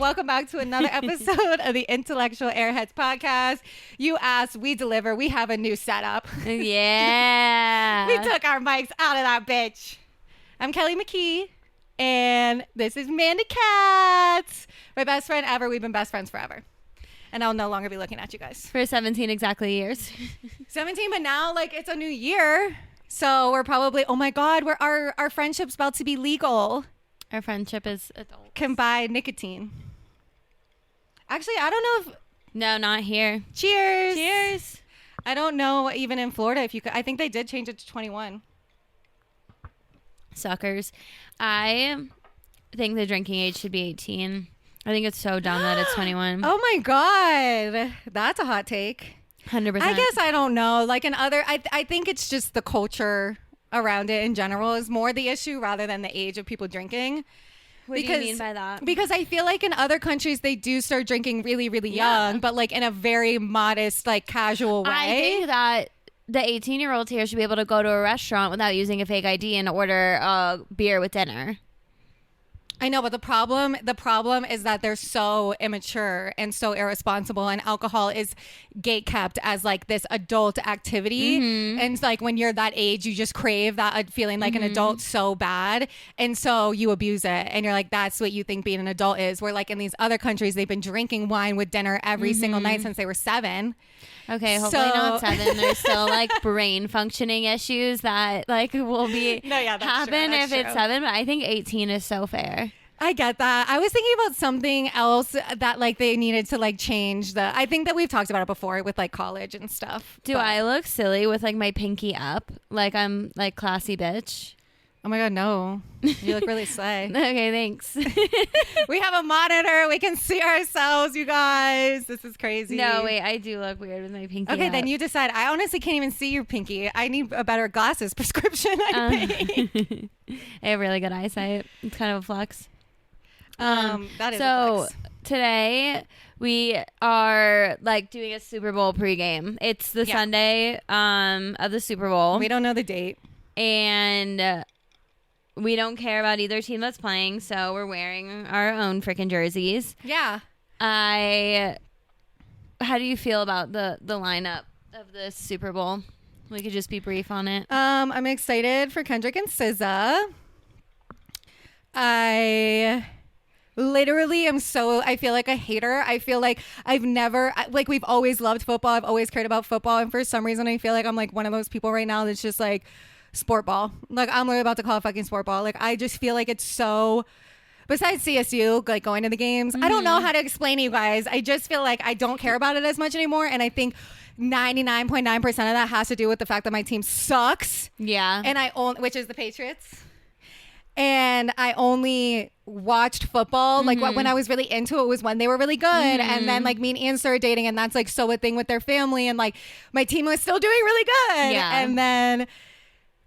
welcome back to another episode of the Intellectual Airheads podcast. You asked, we deliver. We have a new setup. Yeah. We took our mics out of that bitch. I'm Kelly McKee, and this is Mandy Katz, my best friend ever. We've been best friends forever. And I'll no longer be looking at you guys. For 17 exactly years. 17, but now, like, it's a new year. So we're probably, oh my God, our friendship's about to be legal. Our friendship is adult. Can buy nicotine. Actually, I don't know if... No, not here. Cheers. Cheers. I don't know even in Florida if you could... I think they did change it to 21. Suckers. I think the drinking age should be 18. I think it's so dumb that it's 21. Oh my God. That's a hot take. 100%. I guess I don't know. Like in other... I think it's just the culture around it in general is more the issue rather than the age of people drinking. What do you mean by that? Because I feel like in other countries they do start drinking really, really young, but like in a very modest, like casual way. I think that the 18-year-olds here should be able to go to a restaurant without using a fake ID and order a beer with dinner. I know, but the problem is that they're so immature and so irresponsible, and alcohol is gatekept as like this adult activity. Mm-hmm. And it's like when you're that age, you just crave that feeling like an adult so bad. And so you abuse it. And you're like, that's what you think being an adult is. Where like in these other countries, they've been drinking wine with dinner every single night since they were 7. Okay, hopefully not 7. There's still like brain functioning issues that like will be happen if it's 7. But I think 18 is so fair. I get that. I was thinking about something else that like they needed to like change the... I think that we've talked about it before with like college and stuff. Do I look silly with like my pinky up? Like I'm like classy bitch? Oh my God, no. You look really slay. Okay, thanks. We have a monitor. We can see ourselves, you guys. This is crazy. No, wait, I do look weird with my pinky Okay, up. then you decide. I honestly can't even see your pinky. I need a better glasses prescription, I think. I have really good eyesight. It's kind of a flex. That is so a flex. Today we are like doing a Super Bowl pregame. It's the Sunday of the Super Bowl. We don't know the date. And we don't care about either team that's playing, so we're wearing our own freaking jerseys. Yeah. How do you feel about the lineup of the Super Bowl? We could just be brief on it. I'm excited for Kendrick and SZA. I feel like a hater. I feel like we've always loved football. I've always cared about football. And for some reason, I feel like I'm like one of those people right now that's just like sport ball. Like I'm literally about to call it fucking sport ball. Like I just feel like it's so, besides CSU, like going to the games, I don't know how to explain to you guys. I just feel like I don't care about it as much anymore. And I think 99.9% of that has to do with the fact that my team sucks. Yeah. And which is the Patriots. And I only watched football like when I was really into it was when they were really good. And then like me and Ian started dating, and that's like so a thing with their family, and like my team was still doing really good. Yeah. And then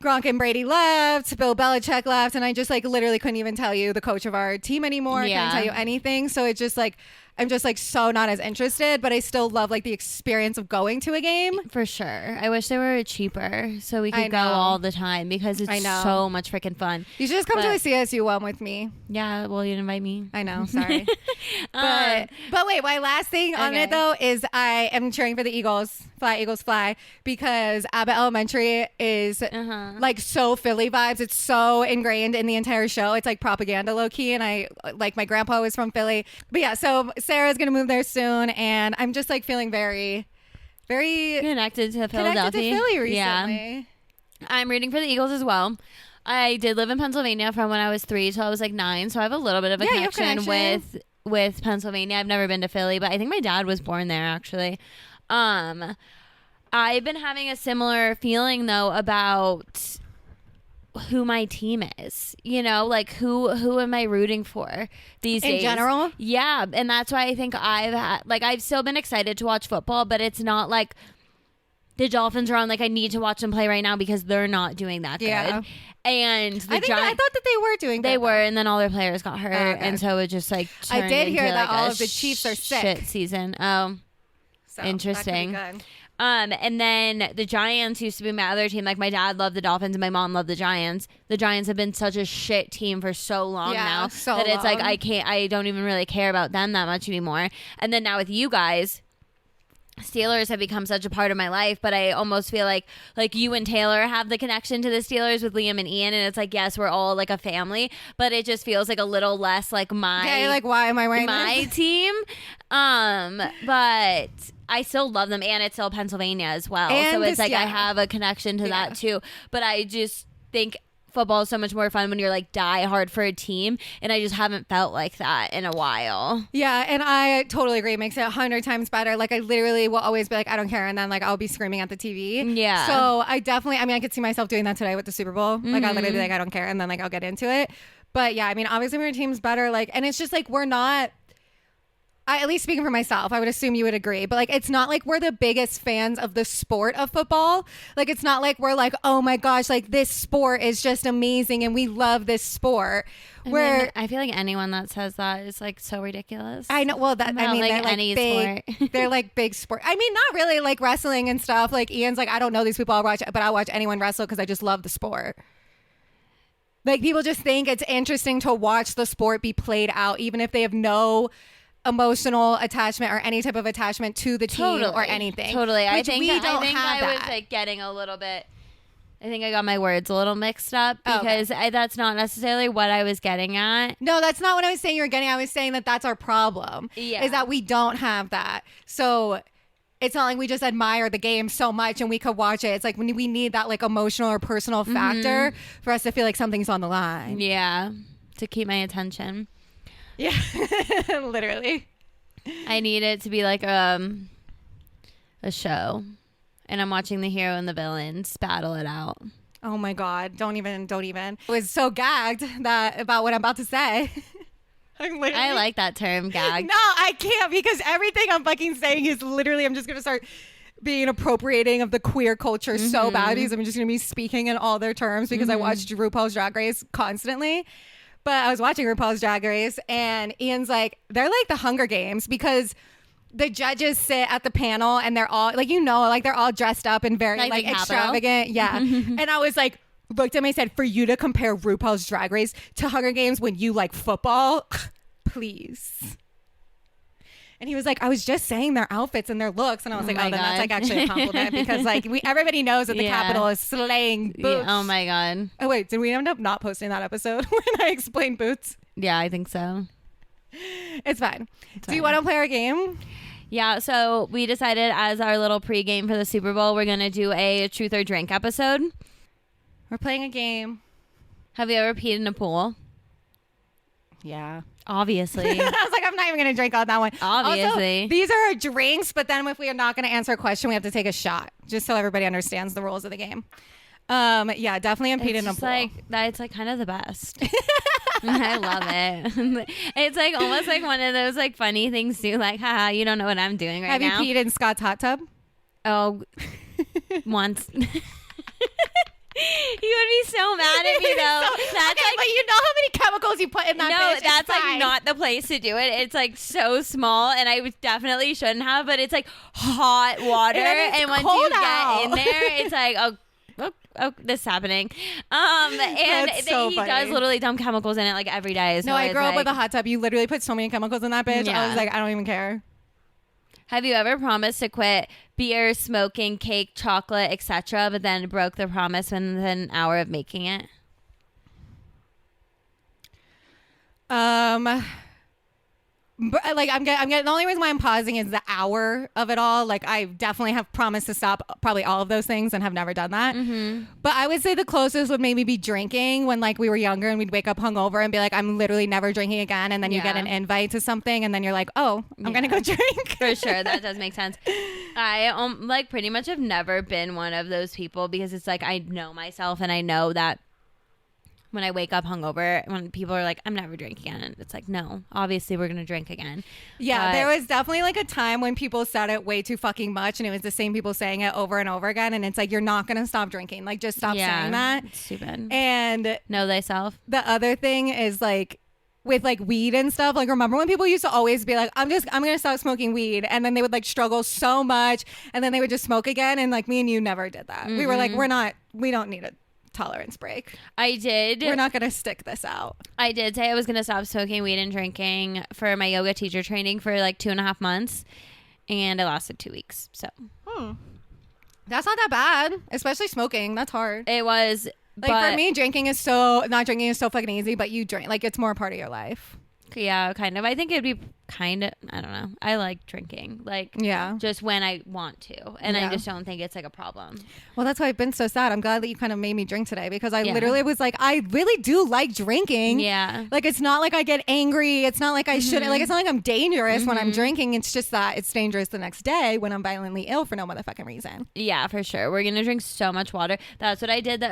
Gronk and Brady left, Bill Belichick left, and I just like literally couldn't even tell you the coach of our team anymore. Yeah. I couldn't tell you anything. So it's just like I'm just like so not as interested, but I still love like the experience of going to a game. For sure. I wish they were cheaper so we could go all the time because it's so much freaking fun. You should just come to a CSU one with me. Yeah, well, you'd invite me. I know, sorry. But wait, my last thing on it though is I am cheering for the Eagles. Fly, Eagles, fly. Because Abbott Elementary is like so Philly vibes. It's so ingrained in the entire show. It's like propaganda low key. And I like my grandpa was from Philly. But yeah, so Sarah's going to move there soon. And I'm just like feeling very, very connected to Philadelphia. Connected to Philly recently. Yeah. I'm rooting for the Eagles as well. I did live in Pennsylvania from when I was 3 till I was like 9. So I have a little bit of a connection with Pennsylvania. I've never been to Philly, but I think my dad was born there actually. I've been having a similar feeling though about who my team is, you know, like who am I rooting for these days? In general? Yeah. And that's why I think I've still been excited to watch football, but it's not like the Dolphins are on, like I need to watch them play right now because they're not doing that good. And I thought that they were doing good. They were, and then all their players got hurt. And so it just like turned I did hear into, that like, all of the Chiefs are sick. shit season. Oh. So interesting. And then the Giants used to be my other team. Like my dad loved the Dolphins and my mom loved the Giants. The Giants have been such a shit team for so long now that it's like I don't even really care about them that much anymore. And then now with you guys, Steelers have become such a part of my life, but I almost feel like you and Taylor have the connection to the Steelers with Liam and Ian, and it's like, yes, we're all like a family, but it just feels like a little less like my like, why am I wearing my this? team? But I still love them, and it's still Pennsylvania as well, and so it's like I have a connection to that too. But I just think football is so much more fun when you're like die hard for a team, and I just haven't felt like that in a while. Yeah, and I totally agree. It makes it 100 times better. Like I literally will always be like, I don't care, and then like I'll be screaming at the TV. Yeah. So I definitely, I mean, I could see myself doing that today with the Super Bowl. Like I literally be like, I don't care, and then like I'll get into it. But yeah, I mean, obviously when your team's better, like, and it's just like we're not. At least speaking for myself, I would assume you would agree, but like it's not like we're the biggest fans of the sport of football. Like it's not like we're like, oh my gosh, like this sport is just amazing and we love this sport. I feel like anyone that says that is like so ridiculous. I know. Well, that I mean, like they're like any big. sport. They're like big sport. I mean, not really like wrestling and stuff. Like Ian's like, I don't know these people. I'll watch, but I watch anyone wrestle because I just love the sport. Like people just think it's interesting to watch the sport be played out, even if they have no emotional attachment or any type of attachment to the team or anything. Totally. I think I was that. like getting a little bit. I think I got my words a little mixed up because that's not necessarily what I was getting at. No, that's not what I was saying you were getting. I was saying that that's our problem. Yeah. Is that we don't have that. So it's not like we just admire the game so much and we could watch it. It's like when we need that like emotional or personal factor for us to feel like something's on the line. Yeah. To keep my attention. Yeah. Literally. I need it to be like a show. And I'm watching the hero and the villains battle it out. Oh my God. Don't even. I was so gagged about what I'm about to say. I like that term, gag. No, I can't because everything I'm fucking saying is literally, I'm just going to start being appropriating of the queer culture so bad because I'm just going to be speaking in all their terms because I watched RuPaul's Drag Race constantly. But I was watching RuPaul's Drag Race and Ian's like, they're like the Hunger Games because the judges sit at the panel and they're all like, like they're all dressed up and very like extravagant. Yeah. And I was like, looked at me and said, for you to compare RuPaul's Drag Race to Hunger Games when you like football, please. And he was like, I was just saying their outfits and their looks. And I was like, then that's like actually a compliment because like everybody knows that the Capitol is slaying boots. Yeah, oh my God. Oh wait, did we end up not posting that episode when I explained boots? Yeah, I think so. It's fine. Do you want to play our game? Yeah, so we decided as our little pregame for the Super Bowl, we're going to do a truth or drink episode. We're playing a game. Have you ever peed in a pool? Yeah. Obviously. I was like, I'm not even going to drink on that one. Obviously. Also, these are our drinks, but then if we are not going to answer a question, we have to take a shot, just so everybody understands the rules of the game. Yeah, definitely peed in a pool. It's like kind of the best. I love it. It's like almost like one of those like funny things too. Like, haha, you don't know what I'm doing right now. Have you peed in Scott's hot tub? Oh, once. You would be so mad at me though. But you know how many chemicals you put in that bitch? No, that's like not the place to do it. It's like so small, and I definitely shouldn't have. But it's like hot water, and once you get in there, it's like oh, this is happening. And he does literally dump chemicals in it like every day. So no, I grew up with a hot tub. You literally put so many chemicals in that bitch. Yeah. I was like, I don't even care. Have you ever promised to quit beer, smoking, cake, chocolate, etc., but then broke the promise within an hour of making it? But like I'm getting the only reason why I'm pausing is the hour of it all. Like I definitely have promised to stop probably all of those things and have never done that. But I would say the closest would maybe be drinking when like we were younger and we'd wake up hungover and be like, I'm literally never drinking again. And then you get an invite to something and then you're like, oh, I'm gonna go drink. For sure, that does make sense. I like pretty much have never been one of those people because it's like I know myself and I know that when I wake up hungover, when people are like, I'm never drinking again. It's like, no, obviously we're going to drink again. Yeah, there was definitely like a time when people said it way too fucking much and it was the same people saying it over and over again. And it's like, you're not going to stop drinking. Like, just stop saying that. It's stupid. And know thyself. The other thing is like, with like weed and stuff. Like, remember when people used to always be like, I'm gonna stop smoking weed, and then they would like struggle so much, and then they would just smoke again. And like me and you never did that. We were like, we don't need a tolerance break. I did. We're not gonna stick this out. I did say I was gonna stop smoking weed and drinking for my yoga teacher training for like 2.5 months, and it lasted 2 weeks. So that's not that bad, especially smoking. That's hard. it was. Like, for me, not drinking is so fucking easy, but you drink, like, it's more a part of your life. Yeah, kind of. I think it'd be kind of, I don't know. I like drinking. Like, yeah, just when I want to. And I just don't think it's like a problem. Well, that's why I've been so sad. I'm glad that you kind of made me drink today, because I literally was like, I really do like drinking. Yeah. Like, it's not like I get angry. It's not like I shouldn't. Like, it's not like I'm dangerous when I'm drinking. It's just that it's dangerous the next day when I'm violently ill for no motherfucking reason. Yeah, for sure. We're going to drink so much water. That's what I did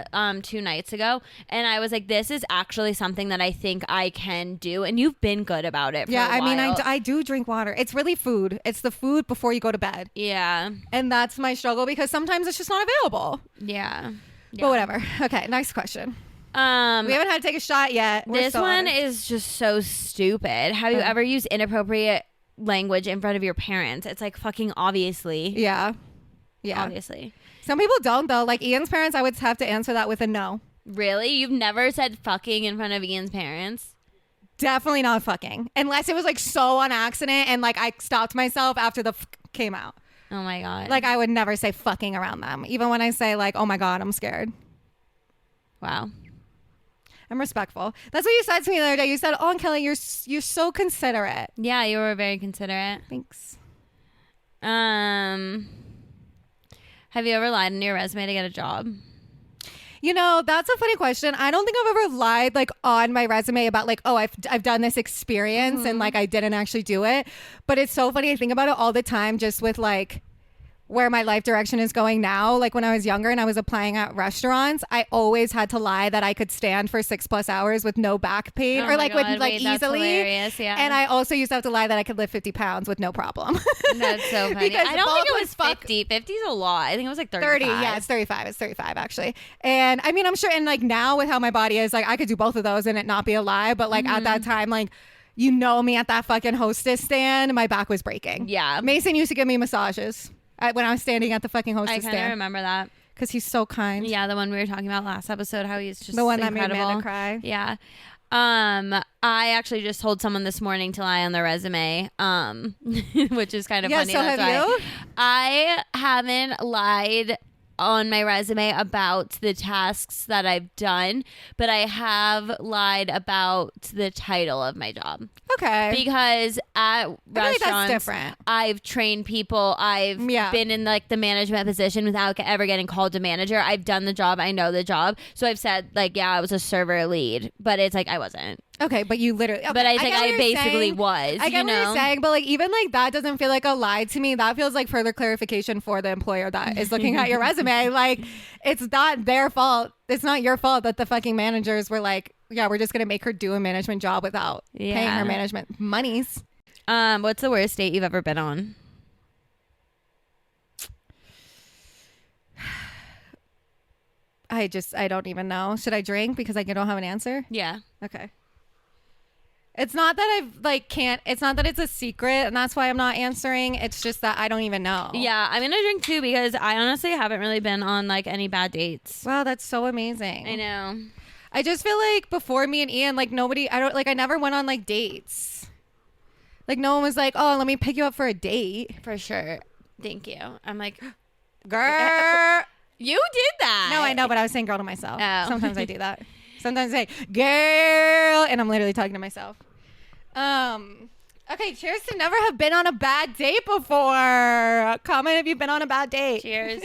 2 nights ago. And I was like, this is actually something that I think I can do. And you've been good about it for a while. I mean, I do drink water. It's really food. It's the food before you go to bed. Yeah. And that's my struggle, because sometimes it's just not available. Yeah. But whatever. Okay, next question. We haven't had to take a shot yet. This one is just so stupid. Have you ever used inappropriate language in front of your parents? It's like fucking obviously. Yeah. Obviously. Some people don't, though. Like Ian's parents, I would have to answer that with a no. Really? You've never said fucking in front of Ian's parents? Definitely not fucking. Unless it was like so on accident and like I stopped myself after the came out. Oh my God. Like, I would never say fucking around them. Even when I say like, oh my God, I'm scared. Wow. I'm respectful. That's what you said to me the other day. You said, oh, Kelly, you're so considerate. Yeah, you were very considerate. Thanks. Have you ever lied in your resume to get a job? You know, that's a funny question. I don't think I've ever lied like on my resume about like, oh, I've done this experience and like I didn't actually do it. But it's so funny. I think about it all the time, just with like where my life direction is going now. Like when I was younger and I was applying at restaurants, I always had to lie that I could stand for 6+ hours with no back pain, or like with like easily. That's hilarious, yeah. And I also used to have to lie that I could lift 50 pounds with no problem. That's so funny. I don't think it was 50. 50 is a lot. I think it was like 35. 30. Yeah, it's 35. It's 35 actually. And I mean, I'm sure. And like now with how my body is, like I could do both of those and it not be a lie. But like at that time, like, you know me at that fucking hostess stand, my back was breaking. Yeah. Mason used to give me massages when I was standing at the fucking hostess stand. I kind of remember that. Because he's so kind. Yeah, the one we were talking about last episode, how he's just the one incredible. That made Amanda cry. Yeah. I actually just told someone this morning to lie on their resume, which is kind of funny. So That's have why you? I haven't lied on my resume about the tasks that I've done, but I have lied about the title of my job. Okay. Because at restaurants, that's different. I've trained people. I've been in like the management position without ever getting called to manager. I've done the job. I know the job. So I've said like, yeah, I was a server lead, but it's like I wasn't. Okay, but you literally. Okay, but I think I basically was. I get what you're saying, but like even like that doesn't feel like a lie to me. That feels like further clarification for the employer that is looking at your resume. Like it's not their fault. It's not your fault that the fucking managers were like, yeah, we're just gonna make her do a management job without paying her management monies. What's the worst date you've ever been on? I don't even know. Should I drink because I don't have an answer? Yeah. Okay. It's not that I've like can't. It's not that it's a secret, and that's why I'm not answering. It's just that I don't even know. Yeah, I'm gonna drink too because I honestly haven't really been on like any bad dates. Wow, that's so amazing. I know. I just feel like before me and Ian, like I never went on like dates. Like no one was like, oh, let me pick you up for a date. For sure. Thank you. I'm like, girl. You did that. No, I know, but I was saying girl to myself. Oh. Sometimes I do that. Sometimes I say girl, and I'm literally talking to myself. Okay, cheers to never have been on a bad date before. Comment if you've been on a bad date. Cheers.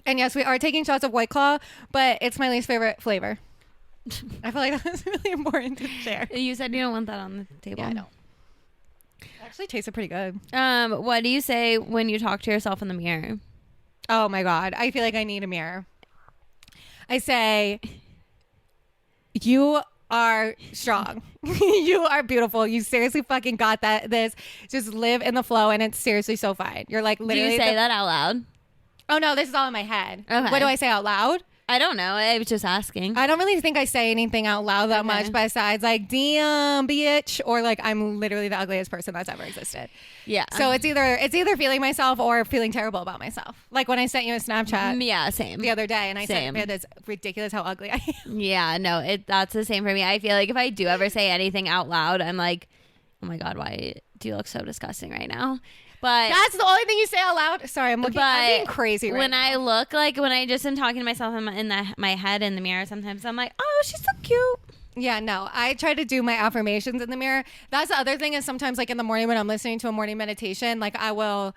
And yes, we are taking shots of White Claw, but it's my least favorite flavor. I feel like that's really important to share. You said you don't want that on the table. Yeah, I don't. It actually tasted pretty good. What do you say when you talk to yourself in the mirror? Oh my God. I feel like I need a mirror. I say, you are strong. You are beautiful. You seriously fucking got this. Just live in the flow, and it's seriously so fine. You're like literally. Do you say that out loud? Oh no, this is all in my head. Okay. What do I say out loud? I don't know. I was just asking. I don't really think I say anything out loud that much besides like, damn, bitch, or like, I'm literally the ugliest person that's ever existed. Yeah. So it's either feeling myself or feeling terrible about myself. Like when I sent you a Snapchat. Yeah, same. The other day, and I said, man, it's ridiculous how ugly I am. Yeah, no, that's the same for me. I feel like if I do ever say anything out loud, I'm like, oh my God, why do you look so disgusting right now? But that's the only thing you say out loud. Sorry, I'm being crazy right now. I look like, when I just am talking to myself in my head in the mirror, sometimes I'm like, oh, she's so cute. Yeah, no, I try to do my affirmations in the mirror. That's the other thing is sometimes like in the morning when I'm listening to a morning meditation, like I will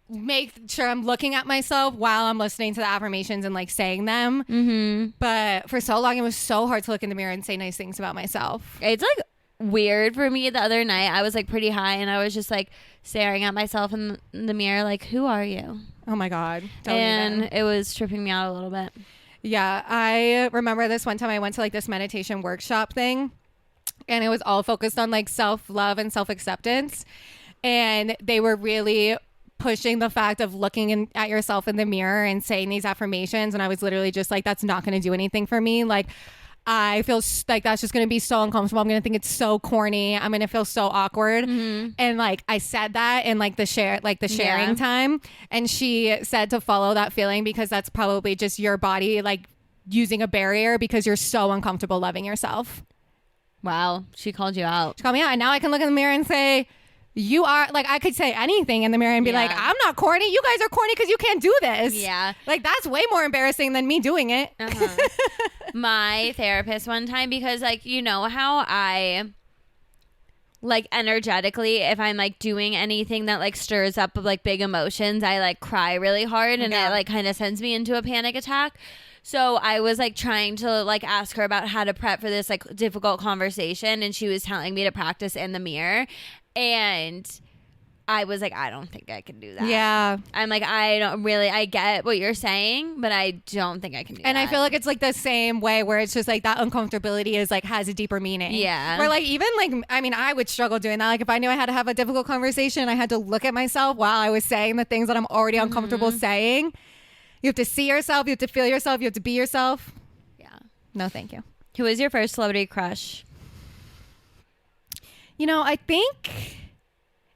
make sure I'm looking at myself while I'm listening to the affirmations and like saying them. Mm-hmm. But for so long, it was so hard to look in the mirror and say nice things about myself. It's like weird for me. The other night I was like pretty high and I was just like staring at myself in the mirror like, who are you? Oh my God. It was tripping me out a little bit. Yeah, I remember this one time I went to like this meditation workshop thing and it was all focused on like self-love and self-acceptance, and they were really pushing the fact of looking at yourself in the mirror and saying these affirmations, and I was literally just like, that's not going to do anything for me. Like I feel like that's just going to be so uncomfortable. I'm going to think it's so corny. I'm going to feel so awkward. Mm-hmm. And like I said that in like the sharing time. And she said to follow that feeling because that's probably just your body like using a barrier because you're so uncomfortable loving yourself. Wow. She called you out. She called me out. And now I can look in the mirror and say, you are like, I could say anything in the mirror and be like, I'm not corny. You guys are corny because you can't do this. Yeah. Like that's way more embarrassing than me doing it. Uh-huh. My therapist one time, because like, you know how I like energetically, if I'm like doing anything that like stirs up like big emotions, I like cry really hard and it like kind of sends me into a panic attack. So I was like trying to like ask her about how to prep for this like difficult conversation, and she was telling me to practice in the mirror. And I was like, I don't think I can do that. Yeah. I'm like, I get what you're saying, but I don't think I can do that. And I feel like it's like the same way where it's just like that uncomfortability is like has a deeper meaning. Yeah. Where like even like, I mean, I would struggle doing that. Like if I knew I had to have a difficult conversation, I had to look at myself while I was saying the things that I'm already uncomfortable saying. You have to see yourself. You have to feel yourself. You have to be yourself. Yeah. No, thank you. Who was your first celebrity crush? You know, I think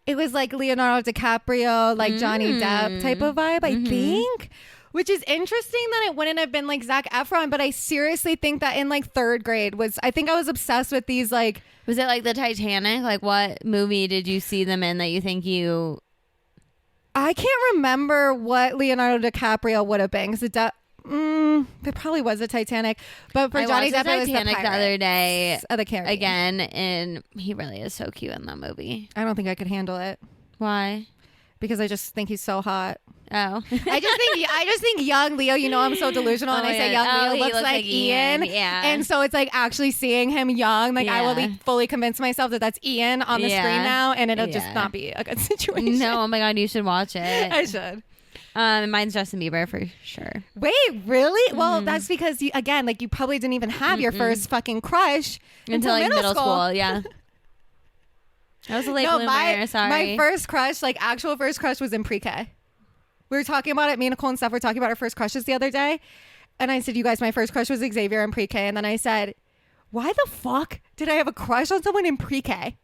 it was like Leonardo DiCaprio, like Johnny Depp type of vibe, I think. Which is interesting that it wouldn't have been like Zac Efron, but I seriously think that in like third grade I think I was obsessed with these like... Was it like the Titanic? Like what movie did you see them in that you think you... I can't remember what Leonardo DiCaprio would have been, because it probably was the Titanic, but for Johnny Depp, it was the Titanic the other day of the Caribbean again, and he really is so cute in that movie. I don't think I could handle it. Why? Because I just think he's so hot. Oh, I just think young Leo. You know, I'm so delusional, and I say young Leo looks like Ian. Yeah, and so it's like actually seeing him young. Like I will be fully convinced myself that that's Ian on the screen now, and it'll just not be a good situation. No, oh my God, you should watch it. I should. Mine's Justin Bieber for sure. Wait, really? Well, that's because you probably didn't even have your first fucking crush until like middle school. Yeah. I was a late bloomer. Sorry. My first crush, like actual first crush, was in pre-K. We were talking about it. Me and Nicole and Steph were talking about our first crushes the other day. And I said, you guys, my first crush was Xavier in pre-K. And then I said, why the fuck did I have a crush on someone in pre-K?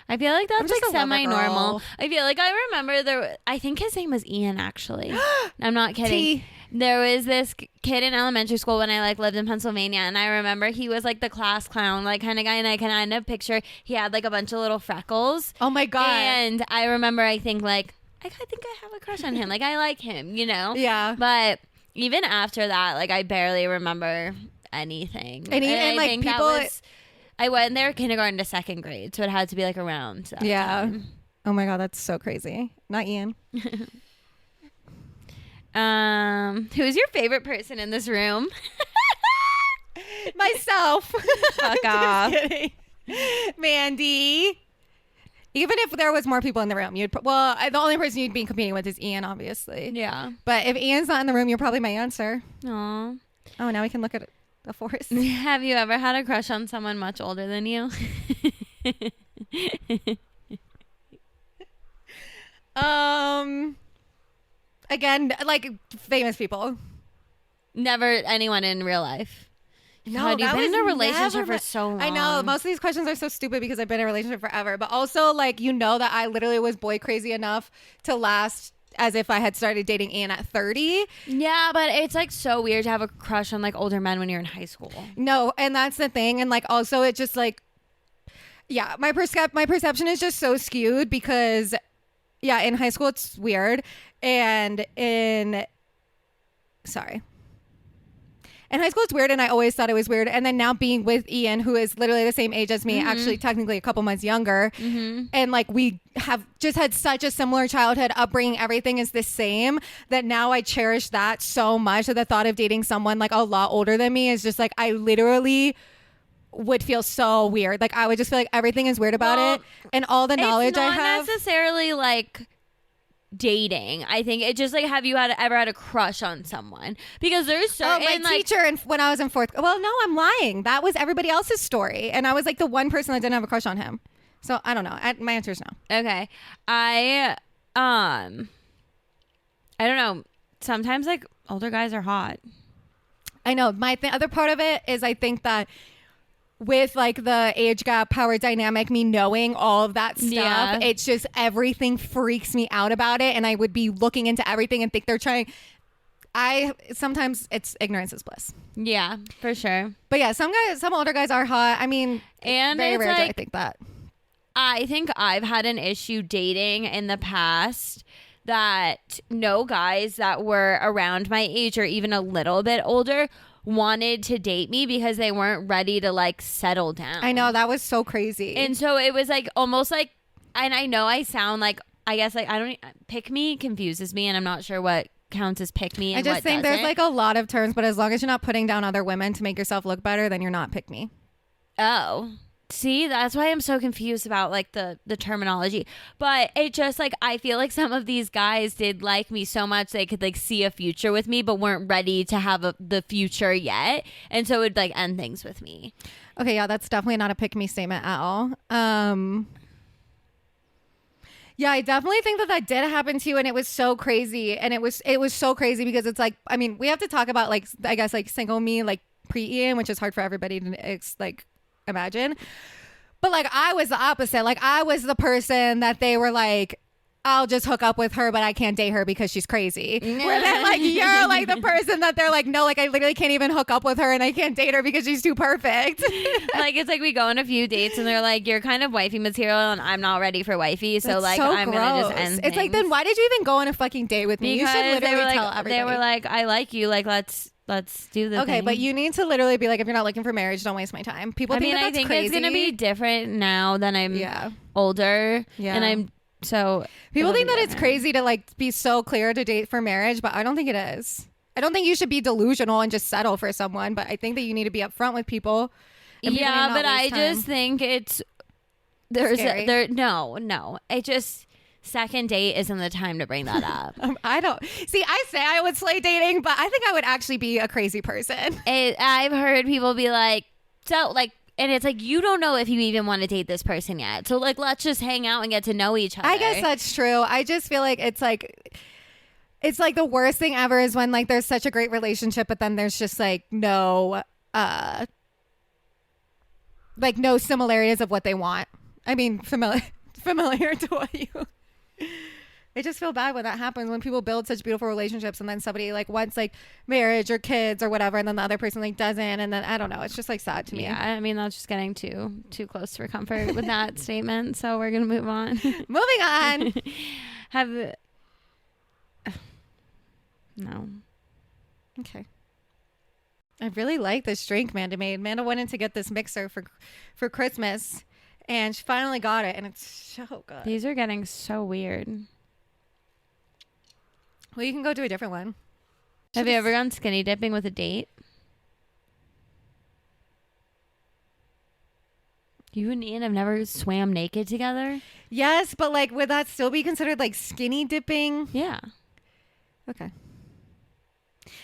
I feel like that's like semi-normal. Girl. I feel like I remember I think his name was Ian, actually. I'm not kidding. T. There was this kid in elementary school when I like lived in Pennsylvania, and I remember he was like the class clown like kind of guy, and I can kind of picture he had like a bunch of little freckles. Oh my God. And I remember I think I have a crush on him. Like I like him, you know? Yeah. But even after that, like I barely remember anything. And like people... I went there kindergarten to second grade, so it had to be like around that time. Oh my God, that's so crazy. Not Ian. Who's your favorite person in this room? Myself. Fuck off. Just kidding. Mandy. Even if there was more people in the room, the only person you'd be competing with is Ian, obviously. Yeah. But if Ian's not in the room, you're probably my answer. Aw. Oh, now we can look at the forest. Have you ever had a crush on someone much older than you? Again, like famous people. Never anyone in real life. No, God, you've that been was in a relationship never for so long. I know. Most of these questions are so stupid because I've been in a relationship forever. But also, like, that I literally was boy crazy enough to last as if I had started dating Ian at 30. Yeah, but it's like so weird to have a crush on like older men when you're in high school. No, and that's the thing. And like, also, it just like, yeah, my perception is just so skewed because, yeah, in high school it's weird, and in high school it's weird, and I always thought it was weird. And then now being with Ian, who is literally the same age as me, actually technically a couple months younger, and like we have just had such a similar childhood upbringing, everything is the same, that now I cherish that so much. That the thought of dating someone like a lot older than me is just like, I literally would feel so weird. Like I would just feel like everything is weird about it, and all the knowledge I have. It's not necessarily like dating. I think it just like, have you ever had a crush on someone? Because there's certain my teacher, and when I was in fourth. Well, no, I'm lying. That was everybody else's story, and I was like the one person that didn't have a crush on him. So I don't know. My answer is no. Okay, I don't know. Sometimes like older guys are hot. I know. My other part of it is I think that with like the age gap, power dynamic, me knowing all of that stuff, it's just everything freaks me out about it, and I would be looking into everything and think they're trying. Sometimes it's ignorance is bliss. Yeah, for sure. But yeah, some older guys are hot. I mean, and very rare like, do I think that. I think I've had an issue dating in the past that no guys that were around my age or even a little bit older wanted to date me because they weren't ready to like settle down. I know, that was so crazy. And so it was like almost like, and I know I sound like, I guess like, pick me confuses me, and I'm not sure what counts as pick me and I just what think doesn't. there's like a lot of terms, but as long as you're not putting down other women to make yourself look better, then you're not pick me. Oh, see, that's why I'm so confused about like the terminology. But it just like, I feel like some of these guys did like me so much they could like see a future with me, but weren't ready to have the future yet, and so it would like end things with me. Okay, yeah, that's definitely not a pick me statement at all. Yeah, I definitely think that did happen to you, and it was so crazy. And it was so crazy because it's like, I mean, we have to talk about like, I guess like single me, like pre-Ian, which is hard for everybody to like imagine. But like I was the opposite. Like I was the person that they were like, I'll just hook up with her, but I can't date her because she's crazy. Where then like you're like the person that they're like, no, like I literally can't even hook up with her and I can't date her because she's too perfect. Like it's like we go on a few dates and they're like, you're kind of wifey material and I'm not ready for wifey. So That's like so I'm gonna just end It's like, then why did you even go on a fucking date with me? Because you should literally like, tell everybody. they were like, I like you, like let's do the okay, thing. but you need to literally be like, if you're not looking for marriage, don't waste my time. People think I that's think crazy. it's gonna be different now that I'm older. Yeah. And I'm so people think that it's crazy to like be so clear to date for marriage, but I don't think it is. I don't think you should be delusional and just settle for someone, but I think that you need to be upfront with people. Yeah, but I just think it's no. It just second date isn't the time to bring that up. I don't see. I say I would slay dating, but I think I would actually be a crazy person. I've heard people be like, so like. And it's like, you don't know if you even want to date this person yet. So, like, let's just hang out and get to know each other. I guess that's true. I just feel like it's like the worst thing ever is when, like, there's such a great relationship, but then there's just, like, no similarities of what they want. I mean, familiar to what you... I just feel bad when that happens, when people build such beautiful relationships and then somebody like wants like marriage or kids or whatever, and then the other person like doesn't, and then I don't know, it's just like sad to me. Yeah, I mean that's just getting too close for comfort with that statement. So we're gonna move on. Moving on. No. Okay. I really like this drink Amanda made. Amanda went in to get this mixer for Christmas, and she finally got it, and it's so good. These are getting so weird. Well, you can go do a different one. Have you ever gone skinny dipping with a date? You and Ian have never swam naked together? Yes, but like, would that still be considered like skinny dipping? Yeah. Okay.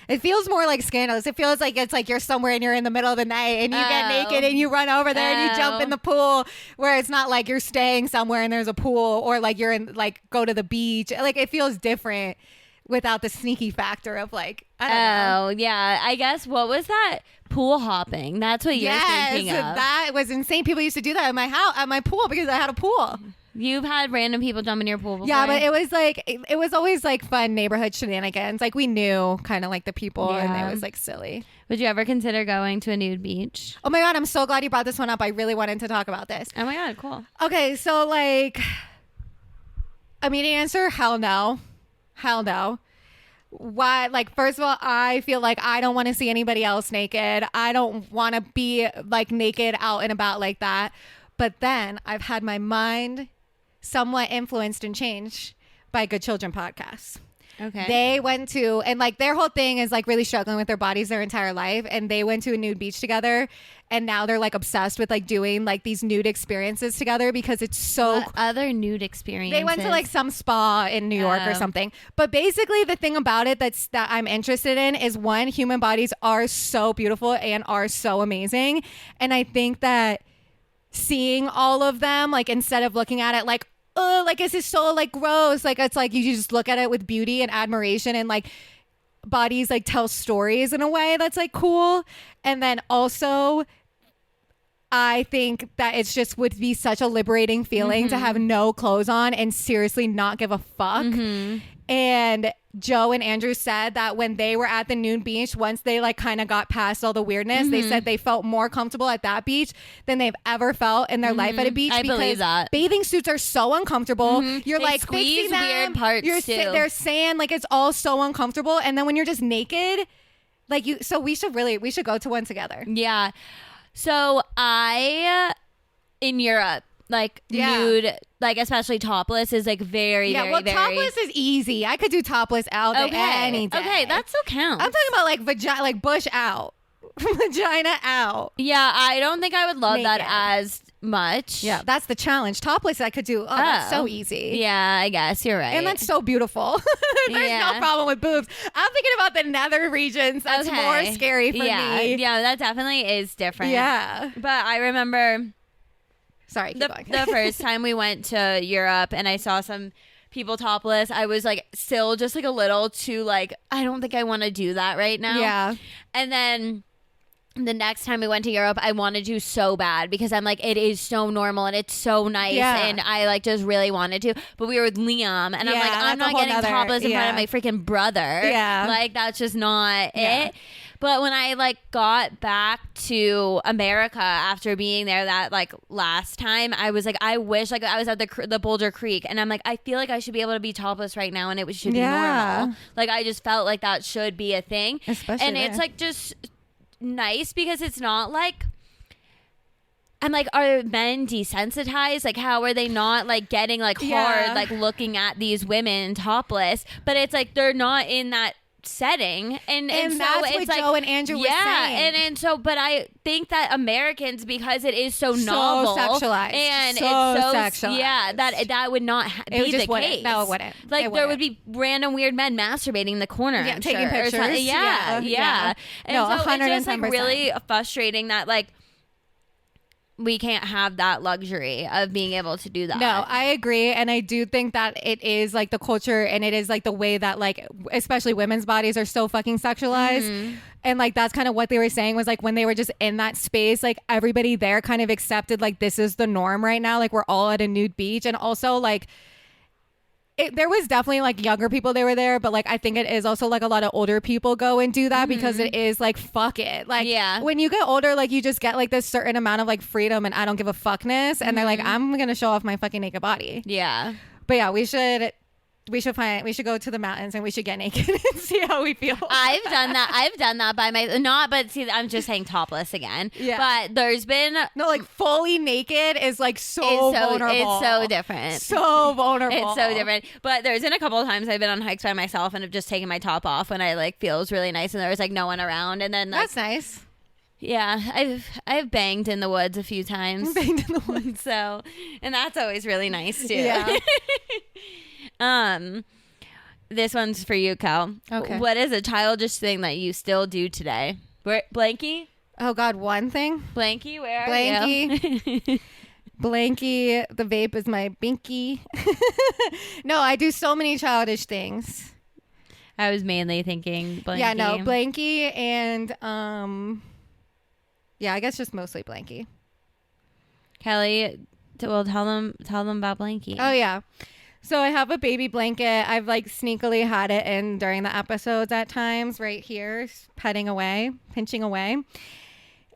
It feels more like scandalous. It feels like it's like you're somewhere and you're in the middle of the night and you get naked and you run over there and you jump in the pool, where it's not like you're staying somewhere and there's a pool, or like you're in like go to the beach. Like it feels different without the sneaky factor of like, I don't know. Oh, yeah. I guess, what was that? Pool hopping. That's what you're thinking of. That was insane. People used to do that at my house, at my pool, because I had a pool. You've had random people jump in your pool before? Yeah, but it was like, it was always like fun neighborhood shenanigans. Like we knew kind of like the people and it was like silly. Would you ever consider going to a nude beach? Oh my God, I'm so glad you brought this one up. I really wanted to talk about this. Oh my God, cool. Okay, so like, immediate answer, hell no. Hell no. Why? Like, first of all, I feel like I don't want to see anybody else naked. I don't want to be like naked out and about like that. But then I've had my mind somewhat influenced and changed by Good Children podcasts. Okay. They went to, and like their whole thing is like really struggling with their bodies their entire life. And they went to a nude beach together. And now they're like obsessed with like doing like these nude experiences together because it's so. What other nude experiences? They went to like some spa in New York or something. But basically the thing about it that I'm interested in is, one, human bodies are so beautiful and are so amazing. And I think that seeing all of them, like instead of looking at it like, oh, like this is so like gross, like it's like you just look at it with beauty and admiration, and like bodies like tell stories in a way that's like cool. And then also I think that it's just would be such a liberating feeling to have no clothes on and seriously not give a fuck. And Joe and Andrew said that when they were at the nude beach, once they like kind of got past all the weirdness, they said they felt more comfortable at that beach than they've ever felt in their life at a beach. I believe that. Bathing suits are so uncomfortable. You're They like squeeze fixing them. weird parts too. They're saying like it's all so uncomfortable. And then when you're just naked, like so we should go to one together. Yeah. So in Europe, like nude, like especially topless is like very, very, well, very... topless is easy. I could do topless all day, any day. Okay, that still counts. I'm talking about like vagina, like bush out, vagina out. Yeah, I don't think I would love that Naked. as much. Yeah, that's the challenge. Topless, I could do. Oh, that's so easy. Yeah, I guess you're right. And that's so beautiful. There's no problem with boobs. I'm thinking about the nether regions. That's more scary for me. Yeah, that definitely is different. Yeah. But I remember... Sorry, keep going. The first time we went to Europe and I saw some people topless, I was like still just like a little too like, I don't think I want to do that right now. Yeah. And then the next time we went to Europe, I wanted to so bad because I'm like, it is so normal and it's so nice. Yeah. And I like just really wanted to. But we were with Liam and I'm like, I'm not getting topless in front of my freaking brother. Yeah. Like that's just not it. But when I like got back to America after being there that like last time, I was like, I wish like I was at the Boulder Creek and I'm like, I feel like I should be able to be topless right now and it should be normal. Like I just felt like that should be a thing. Especially and it's like just nice because it's not like, I'm like, are men desensitized? Like, how are they not like getting like hard, like looking at these women topless? But it's like they're not in that setting, and so that's it's what like Joe and Andrew were saying. and so, but I think that Americans, because it is so novel, sexualized, and so it's so sexualized, that would not be the case. No, it wouldn't. Like there would be random weird men masturbating in the corner, I'm taking sure, pictures. Yeah. And no, so 110%. it's just like really frustrating that like we can't have that luxury of being able to do that. No, I agree. And I do think that it is like the culture and it is like the way that like, especially women's bodies are so fucking sexualized. And like, that's kind of what they were saying was like when they were just in that space, like everybody there kind of accepted like this is the norm right now. Like we're all at a nude beach. And also like, there was definitely like younger people they were there, but like I think it is also like a lot of older people go and do that because it is like fuck it. Like when you get older, like you just get like this certain amount of like freedom and I don't give a fuckness, and they're like, I'm gonna show off my fucking naked body. Yeah. But yeah, we should go to the mountains and we should get naked and see how we feel. I've done that by but see, I'm just saying topless again. Yeah. But there's been like fully naked is like so vulnerable. It's so different. So vulnerable. It's so different. But there's been a couple of times I've been on hikes by myself and have just taken my top off when I like feels really nice and there was like no one around, and then like, that's nice. Yeah, I've banged in the woods a few times. Banged in the woods. So, and that's always really nice too. Yeah. This one's for you, Cal. Okay. What is a childish thing that you still do today? Blanky? Oh God, one thing. Blanky, where are you? Blanky, the vape is my binky. No, I do so many childish things. I was mainly thinking blankie. Yeah, no, blankie and yeah, I guess just mostly blankie. Kelly, well, tell them about blankie. Oh yeah. So I have a baby blanket. I've like sneakily had it in during the episodes at times right here, pinching away.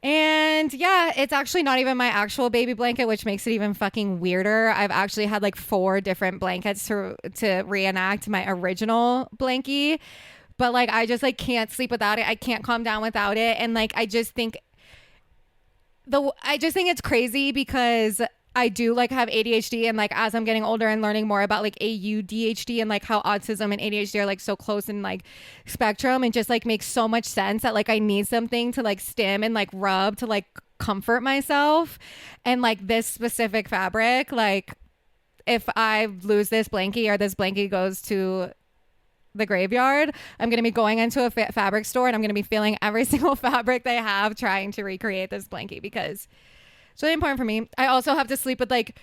And yeah, it's actually not even my actual baby blanket, which makes it even fucking weirder. I've actually had like 4 different blankets to reenact my original blankie. But like I just like can't sleep without it. I can't calm down without it. And like I just think it's crazy because I do like have ADHD, and like as I'm getting older and learning more about like ADHD and like how autism and ADHD are like so close in like spectrum, and just like makes so much sense that like I need something to like stim and like rub to like comfort myself. And like this specific fabric, like if I lose this blankie or this blankie goes to the graveyard, I'm going to be going into a fabric store and I'm going to be feeling every single fabric they have trying to recreate this blankie because it's really important for me. I also have to sleep with like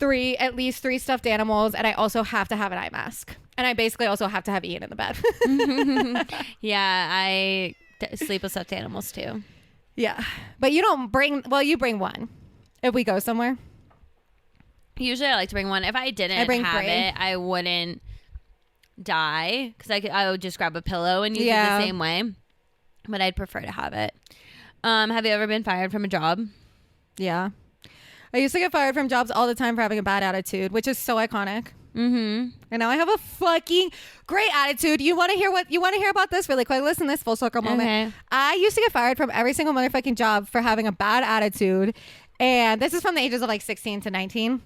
at least 3 stuffed animals, and I also have to have an eye mask. And I basically also have to have Ian in the bed. Yeah, I sleep with stuffed animals too. Yeah. But you bring one if we go somewhere. Usually I like to bring one. If I didn't have 3. It, I wouldn't die because I would just grab a pillow and use it the same way. But I'd prefer to have it. Have you ever been fired from a job? Yeah. I used to get fired from jobs all the time for having a bad attitude, which is so iconic. Mm-hmm. And now I have a fucking great attitude. You want to hear about this really quick? Listen to this full circle moment. Okay. I used to get fired from every single motherfucking job for having a bad attitude. And this is from the ages of like 16 to 19.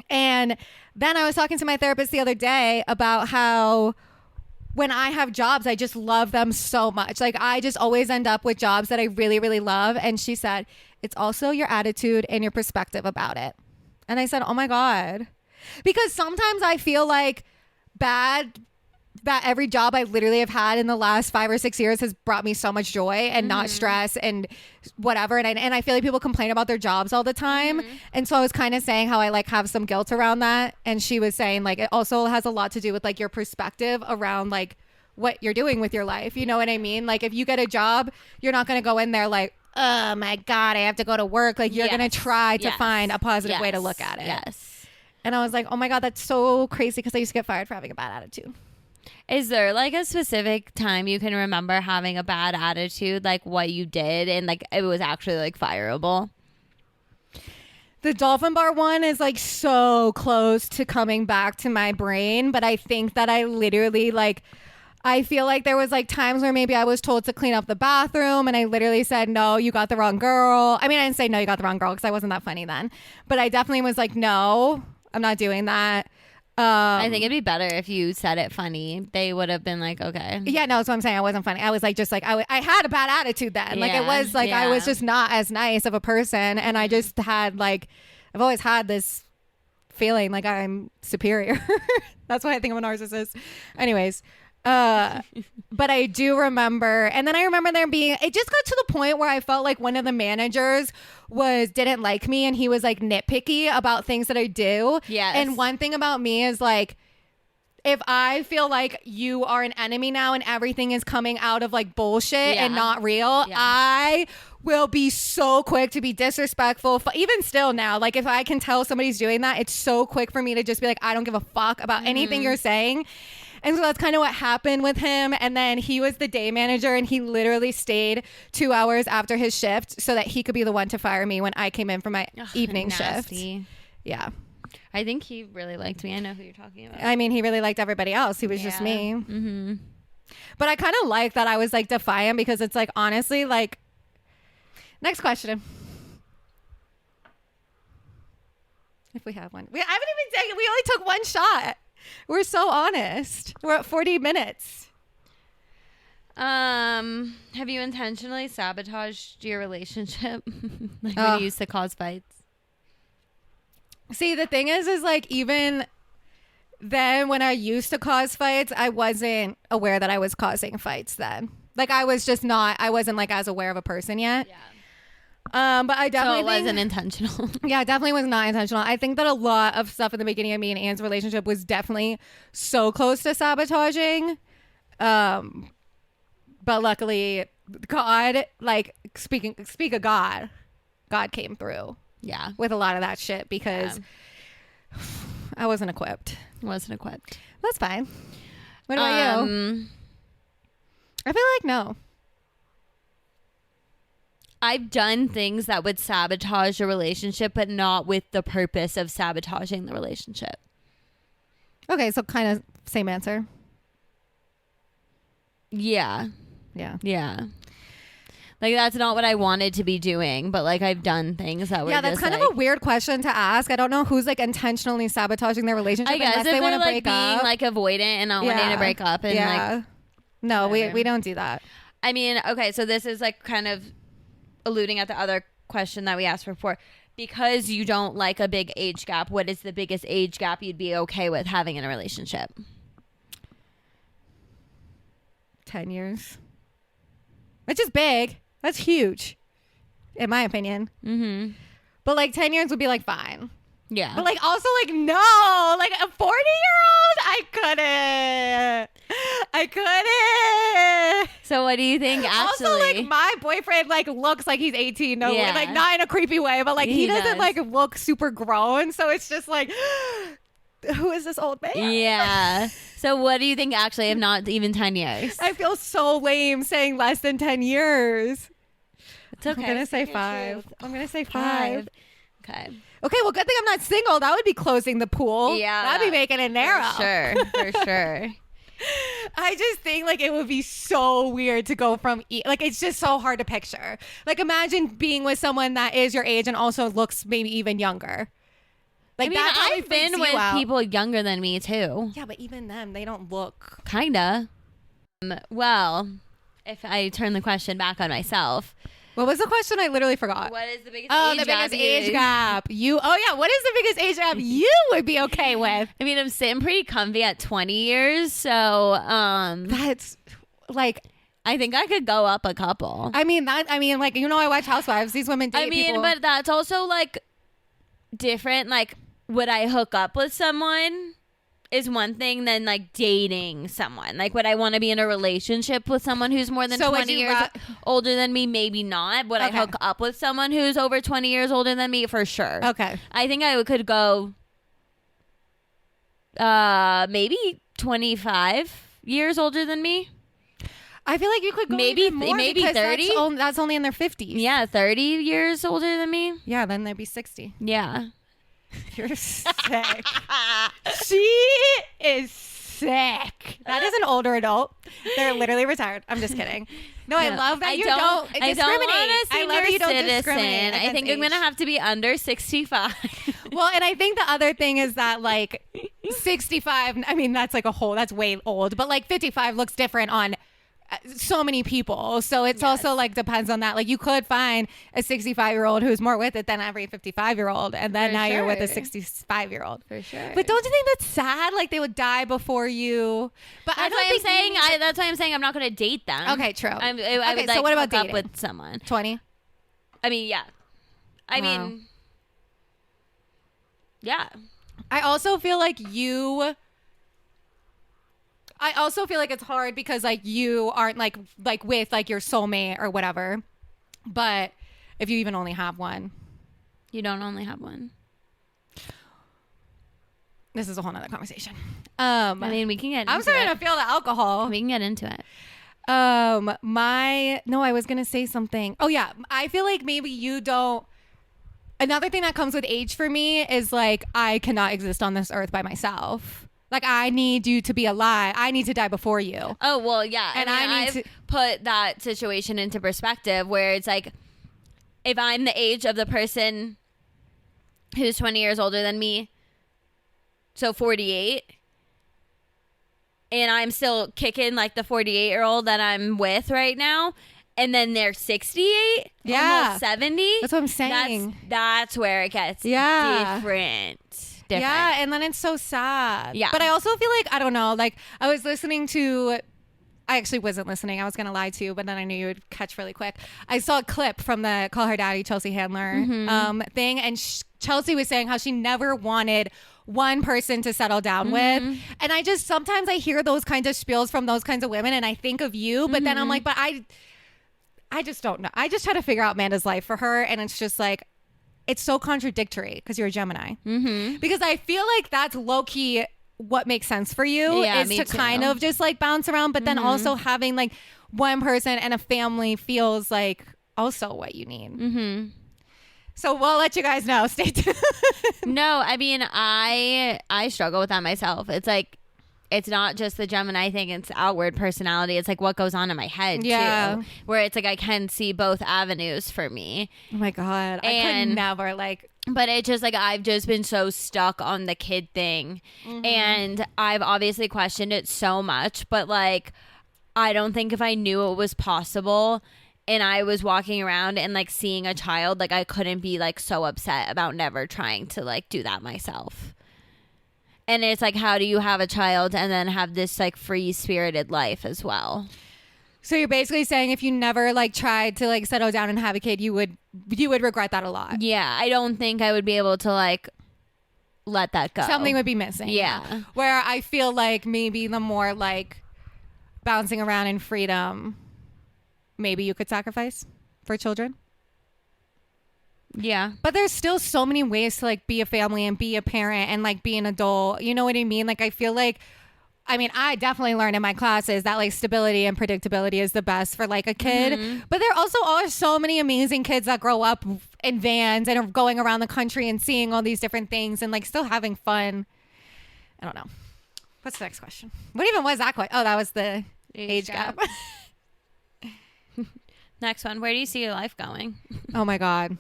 And then I was talking to my therapist the other day about how when I have jobs, I just love them so much. Like I just always end up with jobs that I really, really love. And she said, it's also your attitude and your perspective about it. And I said, oh my God. Because sometimes I feel like that every job I literally have had in the last 5 or 6 years has brought me so much joy and not stress and whatever. And I feel like people complain about their jobs all the time. And so I was kind of saying how I like have some guilt around that. And she was saying like, it also has a lot to do with like your perspective around like what you're doing with your life. You know what I mean? Like if you get a job, you're not going to go in there like, oh my God, I have to go to work. Like you're going to try to find a positive way to look at it. Yes. And I was like, oh my God, that's so crazy because I used to get fired for having a bad attitude. Is there like a specific time you can remember having a bad attitude, like what you did and like it was actually like fireable? The Dolphin Bar one is like so close to coming back to my brain, but I think that I literally like, I feel like there was like times where maybe I was told to clean up the bathroom and I literally said, no, you got the wrong girl. I mean, I didn't say no, you got the wrong girl because I wasn't that funny then, but I definitely was like, no, I'm not doing that. I think it'd be better if you said it funny. They would have been like, okay. Yeah, no, that's what I'm saying. I wasn't funny. I was like, just like, I had a bad attitude then. Like it was like, I was just not as nice of a person. And I just had like, I've always had this feeling like I'm superior. That's why I think I'm a narcissist. Anyways. But I do remember, and then I remember there being, it just got to the point where I felt like one of the managers didn't like me and he was like nitpicky about things that I do. Yes. And one thing about me is like, if I feel like you are an enemy now and everything is coming out of like bullshit and not real, I will be so quick to be disrespectful. Even still now, like if I can tell somebody's doing that, it's so quick for me to just be like, I don't give a fuck about anything you're saying. And so that's kind of what happened with him. And then he was the day manager and he literally stayed 2 hours after his shift so that he could be the one to fire me when I came in for my evening shift. Yeah. I think he really liked me. I know who you're talking about. I mean, he really liked everybody else. He was just me. Mm-hmm. But I kind of like that I was like defiant because it's like, honestly, like, next question. If we have one. We haven't even taken, we only took one shot. We're so honest. We're at 40 minutes. Have you intentionally sabotaged your relationship? Like when you used to cause fights? See, the thing is like even then when I used to cause fights, I wasn't aware that I was causing fights then. Like I wasn't like as aware of a person yet. Yeah. But I definitely wasn't intentional. Yeah, it definitely was not intentional. I think that a lot of stuff in the beginning of me and Anne's relationship was definitely so close to sabotaging. But luckily, God, like speak of God came through. Yeah. With a lot of that shit because I wasn't equipped. That's fine. What about you? I feel like no. I've done things that would sabotage a relationship, but not with the purpose of sabotaging the relationship. Okay, so kind of same answer. Yeah. Yeah. Like, that's not what I wanted to be doing, but like I've done things that were that's just, kind like, of a weird question to ask. I don't know who's like intentionally sabotaging their relationship I guess unless if they want to like break being up. like avoidant and not wanting to break up and like no, whatever. we don't do that. I mean, okay, so this is like kind of alluding at the other question that we asked before. Because you don't like a big age gap, what is the biggest age gap you'd be okay with having in a relationship? 10 years. Which is big. That's huge. In my opinion. Mm-hmm. But like 10 years would be like fine. Yeah. But like also like no. Like a 40-year-old? I couldn't. So what do you think actually? Also like my boyfriend like looks like he's 18. No, like not in a creepy way, but like he doesn't like look super grown. So it's just like who is this old man? Yeah. So what do you think actually if not even 10 years? I feel so lame saying less than 10 years. It's okay. I'm going to say 5. I'm going to say 5. Okay. Okay, well, good thing I'm not single. That would be closing the pool. Yeah. That'd be making it narrow. For sure. I just think like it would be so weird to go from like it's just so hard to picture. Like imagine being with someone that is your age and also looks maybe even younger. Like I mean, that I've been with people younger than me too. Yeah, but even them, they don't look. Kinda. Well, if I turn the question back on myself. What was the question? I literally forgot. What is the biggest the biggest age gap? What is the biggest age gap you would be okay with? I mean, I'm sitting pretty comfy at 20 years, so that's like I think I could go up a couple. I mean, like I watch Housewives. These women date people. But that's also like different. Like, would I hook up with someone? Is one thing than like dating someone. Like, would I want to be in a relationship with someone who's more than 20 years older than me? Maybe not. Would I hook up with someone who's over 20 years older than me? For sure. Okay. I think I could go maybe 25 years older than me. I feel like you could go maybe even more maybe 30. That's only in their 50s. Yeah, 30 years older than me. Yeah, then they'd be 60. Yeah. You're sick. She is sick. That is an older adult. They're literally retired. I'm just kidding. No, I love that you don't discriminate. I love that you don't discriminate. I think I'm going to have to be under 65. Well, and I think the other thing is that like 65, I mean, that's way old, but like 55 looks different on so many people. So it's also like depends on that. Like you could find a 65-year-old who's more with it than every 55-year-old. And then you're with a 65-year-old. For sure. But don't you think that's sad? Like they would die before you. But that's why I'm saying I'm not going to date them. Okay, true. I would like so what about hook dating? up with someone. 20? I mean, yeah. I mean, yeah. I also feel like it's hard because like you aren't like with like your soulmate or whatever. But if you even only have one. You don't only have one. This is a whole nother conversation. I mean, we can get into I'm starting to feel the alcohol. We can get into it. I was going to say something. Oh yeah. I feel like maybe you don't. Another thing that comes with age for me is like, I cannot exist on this earth by myself. Like, I need you to be alive. I need to die before you. Oh, well, yeah. And I've put that situation into perspective where it's like, if I'm the age of the person who's 20 years older than me, so 48, and I'm still kicking like the 48-year-old that I'm with right now, and then they're 68, almost 70. That's what I'm saying. That's where it gets different. Yeah, and then it's so sad. Yeah. But I also feel like, I don't know, like I was listening to I actually wasn't listening. I was going to lie to you, but then I knew you would catch really quick. I saw a clip from the Call Her Daddy, Chelsea Handler thing. And Chelsea was saying how she never wanted one person to settle down with. And I just, sometimes I hear those kinds of spiels from those kinds of women and I think of you, but then I'm like, but I just don't know. I just try to figure out Amanda's life for her. And it's just like, it's so contradictory because you're a Gemini. Because I feel like that's low key what makes sense for you is to kind of just like bounce around, but then also having like one person and a family feels like also what you need. So we'll let you guys know. Stay tuned. No, I mean, I struggle with that myself. It's like, it's not just the Gemini thing, it's outward personality. It's like what goes on in my head too. Where it's like I can see both avenues for me. Oh my God. I could never like. But it just like I've just been so stuck on the kid thing. And I've obviously questioned it so much. But like I don't think if I knew it was possible and I was walking around and like seeing a child, like I couldn't be like so upset about never trying to like do that myself. And it's like, how do you have a child and then have this like free spirited life as well? So you're basically saying if you never like tried to like settle down and have a kid, you would regret that a lot. Yeah, I don't think I would be able to like let that go. Something would be missing. Yeah. Where I feel like maybe the more like bouncing around in freedom, maybe you could sacrifice for children. Yeah. But there's still so many ways to like be a family and be a parent and like be an adult. You know what I mean? Like I feel like, I mean, I definitely learned in my classes that like stability and predictability is the best for like a kid. But there also are so many amazing kids that grow up in vans and are going around the country and seeing all these different things and like still having fun. I don't know. What's the next question? What even was that question? Oh, that was the age gap. Next one. Where do you see your life going? Oh my God.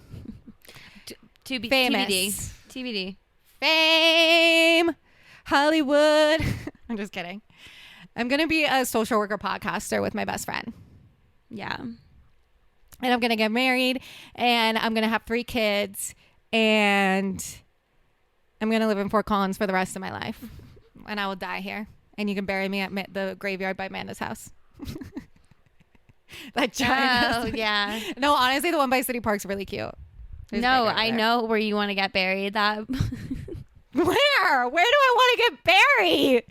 To be famous. TBD. Fame. Hollywood. I'm just kidding. I'm going to be a social worker podcaster with my best friend. Yeah. And I'm going to get married and I'm going to have 3 kids and I'm going to live in Fort Collins for the rest of my life. And I will die here. And you can bury me at the graveyard by Amanda's house. That giant. Oh, yeah. No, honestly, the one by City Park's really cute. No, I know where you want to get buried. That Where do I want to get buried?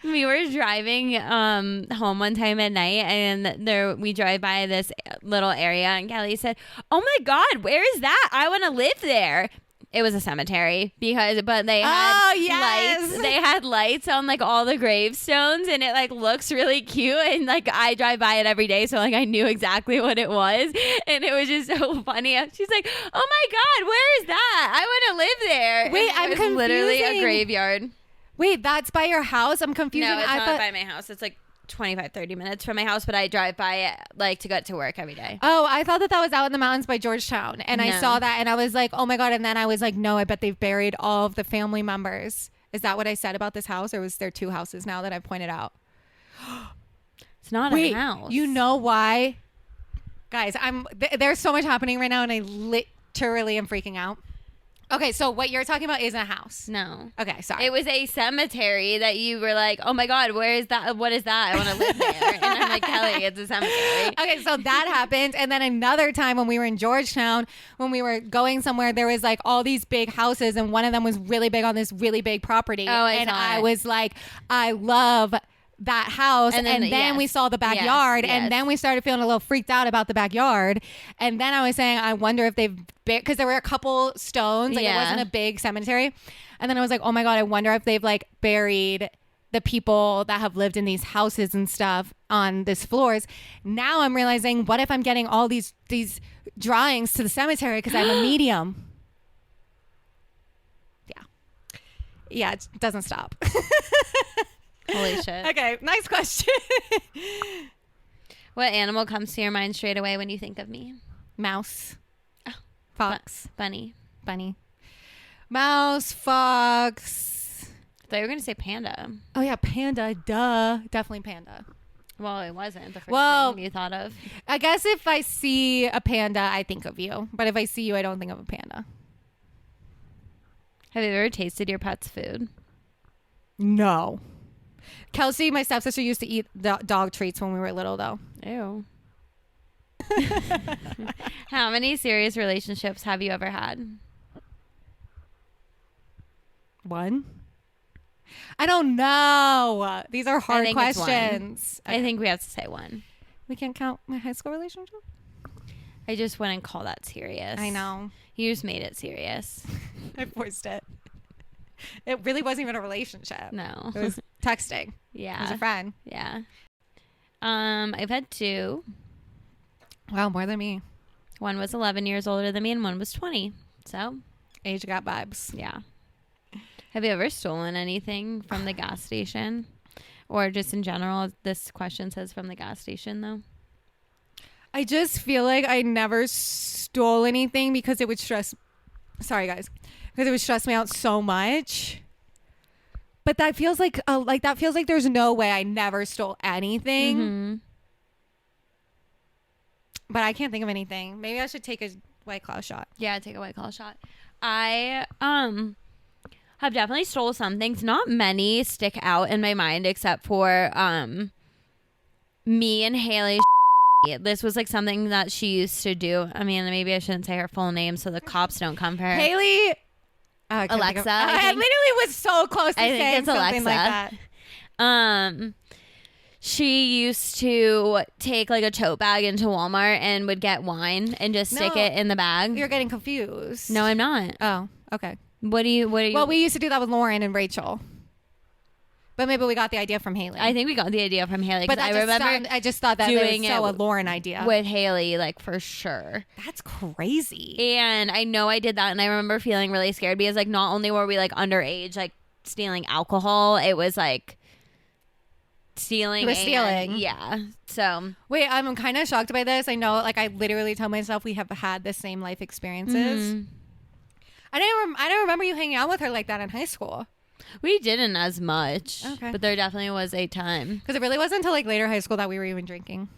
We were driving home one time at night, and we drive by this little area, and Kelly said, "Oh my God, where is that? I want to live there." It was a cemetery but they had lights. They had lights on like all the gravestones, and it like looks really cute. And like I drive by it every day, so like I knew exactly what it was, and it was just so funny. She's like, "Oh my God, where is that? I want to live there." Wait, I'm confusing. Literally a graveyard. Wait, that's by your house? I'm confused. No, it's not by my house. It's like 25-30 minutes from my house, but I drive by it like to get to work every day. Oh, I thought that was out in the mountains by Georgetown, and I saw that and I was like, oh my God. And then I was like, no, I bet they've buried all of the family members. Is that what I said about this house, or was there 2 houses now that I've pointed out? It's not a house. You know why? Guys, there's so much happening right now and I literally am freaking out. Okay, so what you're talking about isn't a house. No. Okay, sorry. It was a cemetery that you were like, oh my God, where is that? What is that? I want to live there. And I'm like, Kelly, it's a cemetery. Okay, so that happened. And then another time when we were in Georgetown, when we were going somewhere, there was like all these big houses and one of them was really big on this really big property. Oh, I was like, I love that house, and then we saw the backyard, and then we started feeling a little freaked out about the backyard, and then I was saying, I wonder if they've because there were a couple stones, like it wasn't a big cemetery, and then I was like, oh my God, I wonder if they've like buried the people that have lived in these houses and stuff on these floors. Now I'm realizing, what if I'm getting all these drawings to the cemetery because I'm a medium? Yeah, it doesn't stop. Holy shit. Okay, next question. What animal comes to your mind straight away when you think of me? Mouse. Oh, fox. Bunny. Mouse, fox. I thought you were going to say panda. Oh, yeah, panda. Duh. Definitely panda. Well, it wasn't the first thing you thought of. I guess if I see a panda, I think of you. But if I see you, I don't think of a panda. Have you ever tasted your pet's food? No. Kelsey, my stepsister, used to eat dog treats when we were little, though. Ew. How many serious relationships have you ever had? One. I don't know. These are hard questions. Okay. I think we have to say one. We can't count my high school relationship? I just wouldn't call that serious. I know. You just made it serious. I forced it. It really wasn't even a relationship. No. It was texting. Yeah. It was a friend. Yeah. I've had 2. Wow, more than me. One was 11 years older than me and one was 20. So. Age got vibes. Yeah. Have you ever stolen anything from the gas station? Or just in general? This question says from the gas station, though. I just feel like I never stole anything because it would stress... Sorry, guys. Because it would stress me out so much. But that feels like there's no way I never stole anything. Mm-hmm. But I can't think of anything. Maybe I should take a White Claw shot. Yeah, take a White Claw shot. I have definitely stole some things. Not many stick out in my mind except for me and Haley. This was like something that she used to do. I mean, maybe I shouldn't say her full name so the cops don't come for her. Haley. Alexa. I literally was so close to saying something like that. She used to take like a tote bag into Walmart and would get wine and just stick it in the bag. You're getting confused. No, I'm not. Oh, okay. What are you? Well, we used to do that with Lauren and Rachel. But maybe we got the idea from Haley. I think we got the idea from Haley. But I just thought that doing it was a Lauren idea. With Haley, like for sure. That's crazy. And I know I did that and I remember feeling really scared because like not only were we like underage, like stealing alcohol, it was like stealing. Yeah. So. Wait, I'm kind of shocked by this. I know, like I literally tell myself we have had the same life experiences. Mm-hmm. I didn't remember you hanging out with her like that in high school. We didn't as much, okay. But there definitely was a time. Because it really wasn't until like later high school that we were even drinking.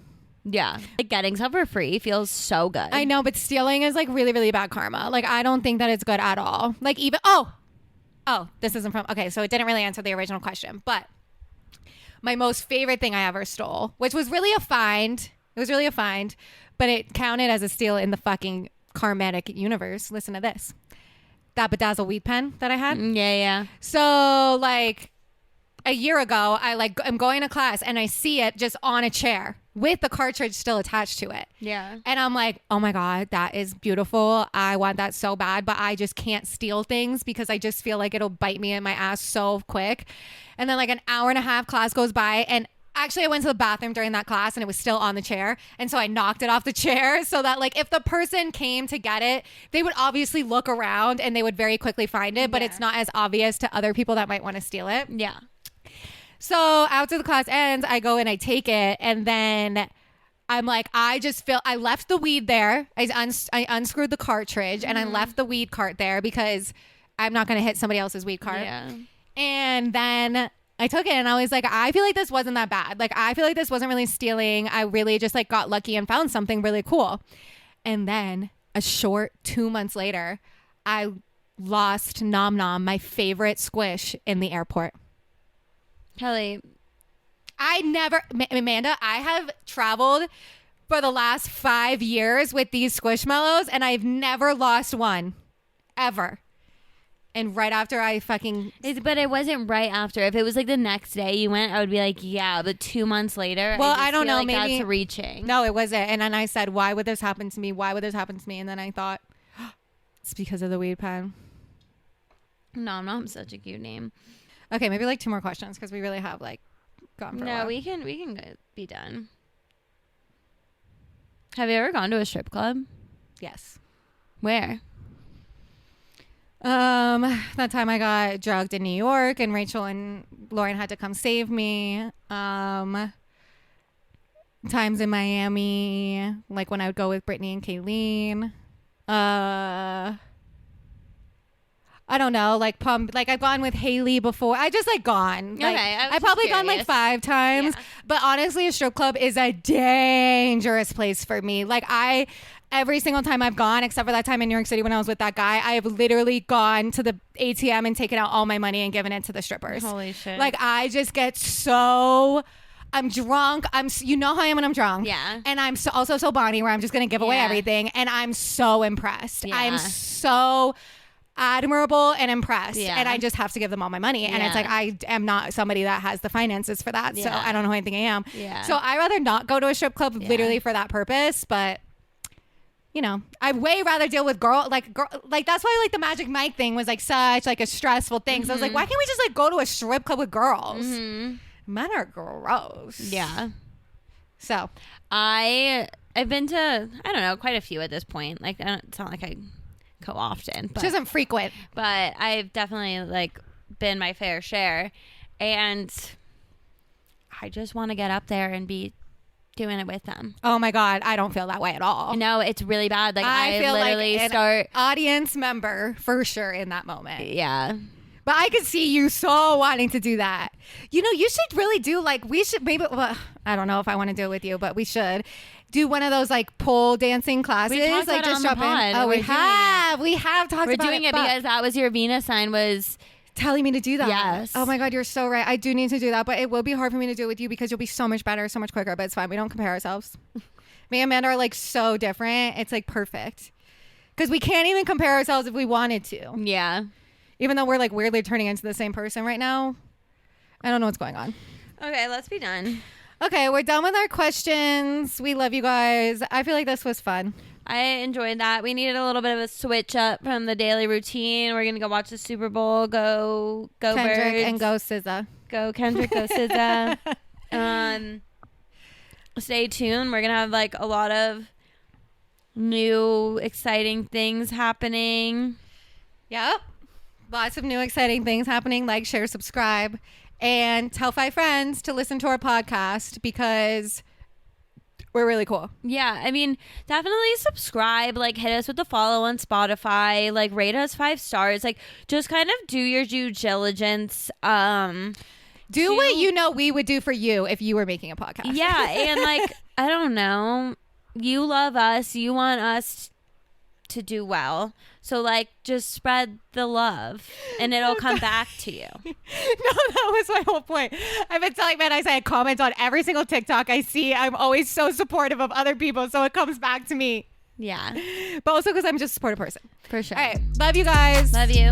Yeah. Like getting stuff for free feels so good. I know, but stealing is like really, really bad karma. Like I don't think that it's good at all. Like even, oh, this isn't from, okay, so it didn't really answer the original question. But my most favorite thing I ever stole, which was really a find. It was really a find, but it counted as a steal in the fucking karmatic universe. Listen to this. That bedazzle weed pen that I had. Yeah. So like a year ago, I'm going to class and I see it just on a chair with the cartridge still attached to it. Yeah. And I'm like, oh my God, that is beautiful. I want that so bad, but I just can't steal things because I just feel like it'll bite me in my ass so quick. And then like an hour and a half class goes by and actually I went to the bathroom during that class and it was still on the chair. And so I knocked it off the chair so that like if the person came to get it, they would obviously look around and they would very quickly find it, but it's not as obvious to other people that might want to steal it. Yeah. So after the class ends, I go and I take it and then I'm like, I left the weed there. I unscrewed the cartridge and I left the weed cart there because I'm not going to hit somebody else's weed cart. Yeah. And then I took it and I was like, I feel like this wasn't that bad. Like, I feel like this wasn't really stealing. I really just like got lucky and found something really cool. And then a short 2 months later, I lost Nom Nom, my favorite squish, in the airport. Kelly. Amanda, I have traveled for the last 5 years with these Squishmallows and I've never lost one. Ever. And right after I fucking... But it wasn't right after. If it was like the next day you went, I would be like, yeah. But 2 months later, well, I don't know. Like maybe that's reaching. No, it wasn't. And then I said, why would this happen to me? Why would this happen to me? And then I thought, it's because of the weed pen. Nom Nom's such a cute name. Okay, maybe like 2 more questions because we really have like gone for a while. No, we can be done. Have you ever gone to a strip club? Yes. Where? That time I got drugged in New York and Rachel and Lauren had to come save me. Times in Miami, like when I would go with Brittany and Kayleen. I don't know, like I've gone with Haley before. I just like gone. Like, okay, I've probably gone like 5 times. Yeah. But honestly, a strip club is a dangerous place for me. Like every single time I've gone, except for that time in New York City when I was with that guy, I have literally gone to the ATM and taken out all my money and given it to the strippers. Holy shit. Like, I just get so... I'm drunk. You know how I am when I'm drunk. Yeah. And I'm also so Bonnie where I'm just going to give away everything. And I'm so impressed. Yeah. I'm so admirable and impressed. Yeah. And I just have to give them all my money. And it's like, I am not somebody that has the finances for that. So I don't know who I think I am. Yeah. So I rather not go to a strip club literally for that purpose. But, you know, I'd way rather deal with like that's why like the Magic Mike thing was like such like a stressful thing. So I was like, why can't we just like go to a strip club with girls? Men are gross. Yeah. So I've been to, I don't know, quite a few at this point. Like, it's not like I go often. But, she isn't frequent. But I've definitely like been my fair share. And I just want to get up there and be doing it with them. Oh my God. I don't feel that way at all. No, it's really bad. Like, I feel literally like an audience member for sure in that moment. Yeah. But I could see you so wanting to do that. You know, you should really do like, we should maybe, well, I don't know if I want to do it with you, but we should do one of those like pole dancing classes. We talked like about just it on the pod. Oh, we have talked about it. We're doing it because that was your Venus sign was telling me to do that. Yes. Oh my God, you're so right. I do need to do that, but it will be hard for me to do it with you because you'll be so much better, so much quicker, but it's fine. We don't compare ourselves. Me and Amanda are like so different. It's like perfect. Because we can't even compare ourselves if we wanted to. Yeah. Even though we're like weirdly turning into the same person right now. I don't know what's going on. Okay, let's be done. Okay, we're done with our questions. We love you guys. I feel like this was fun. I enjoyed that. We needed a little bit of a switch up from the daily routine. We're gonna go watch the Super Bowl. Go Kendrick Birds. and go SZA. Go Kendrick, go SZA. Stay tuned. We're gonna have like a lot of new exciting things happening. Yep. Lots of new exciting things happening. Like, share, subscribe, and tell 5 friends to listen to our podcast because we're really cool. Yeah, I mean, definitely subscribe. Like, hit us with the follow on Spotify. Like, rate us 5 stars. Like, just kind of do your due diligence. Do what you know we would do for you if you were making a podcast. Yeah, and like, I don't know. You love us. You want us to do well. So, like, just spread the love, and it'll come back to you. No, that was my whole point. I've been telling Ben, I say I comment on every single TikTok I see. I'm always so supportive of other people, so it comes back to me. Yeah. But also because I'm just a supportive person. For sure. All right. Love you guys. Love you.